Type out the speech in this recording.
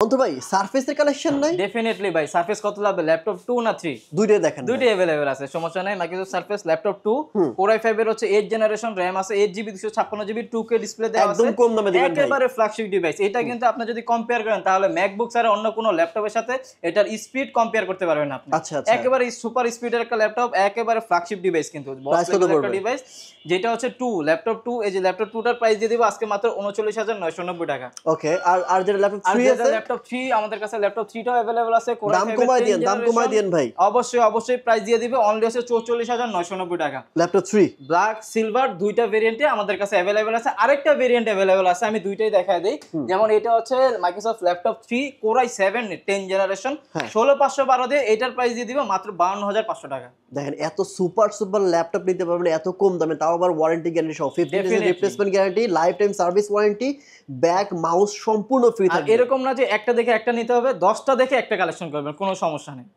অন্তু ভাই সারফেসের কালেকশন নাই? ডেফিনেটলি ভাই, সারফেস কত লাগবে? ল্যাপটপ 2 না 3? দুইটাই দেখেন। দুইটাই अवेलेबल আছে, সমস্যা নাই। Microsoft surface laptop 2 Core i5 এর হচ্ছে 8 জেনারেশন র‍্যাম আছে, 8GB 256GB 2K ডিসপ্লে দেওয়া আছে, একদম কম দামে দিবেন ভাই, একেবারে ফ্ল্যাগশিপ ডিভাইস। এটা কিন্তু আপনি যদি কম্পেয়ার করেন তাহলে ম্যাকবুক ছাড়া অন্য কোনো ল্যাপটপের সাথে এটার স্পিড কম্পেয়ার করতে পারবেন না আপনি। আচ্ছা আচ্ছা, একেবারে সুপার স্পিডের একটা ল্যাপটপ, একেবারে ফ্ল্যাগশিপ ডিভাইস কিন্তু বস লেভেলের একটা ডিভাইস, যেটা হচ্ছে 2 ল্যাপটপ 2। এই যে ল্যাপটপ 2 টার প্রাইস দিয়ে দিব আজকে মাত্র 39990 টাকা। ওকে, আর যেটা ল্যাপটপ 3 আছে, ল্যাপটপ 3 আমাদের কাছে ল্যাপটপ 3 টাও अवेलेबल আছে। দাম কমাই দেন ভাই। অবশ্যই প্রাইস দিয়ে দিবে, অনলি হচ্ছে 44990 টাকা। ল্যাপটপ 3 ব্ল্যাক সিলভার দুইটা ভেরিয়েন্টে আমাদের কাছে अवेलेबल আছে। আরেকটা ভেরিয়েন্ট अवेलेबल আছে, আমি দুইটাই দেখায় দেই। যেমন এটা হচ্ছে Microsoft laptop 3 Core i7 10 generation 16512 দিয়ে, এটার প্রাইস দিয়ে দিব মাত্র 52500 টাকা। দেখেন এত সুপার ল্যাপটপ নিতে পারবেন এত কম দামে, তাও আবার ওয়ারেন্টি গ্যারান্টি সহ, 15 days replacement guarantee, life time service warranty, back mouse সম্পূর্ণ ফ্রি থাকবে। এরকম না যে একটা দেখে একটা নিতে হবে, 10টা দেখে একটা কালেকশন করবেন, কোনো সমস্যা নেই।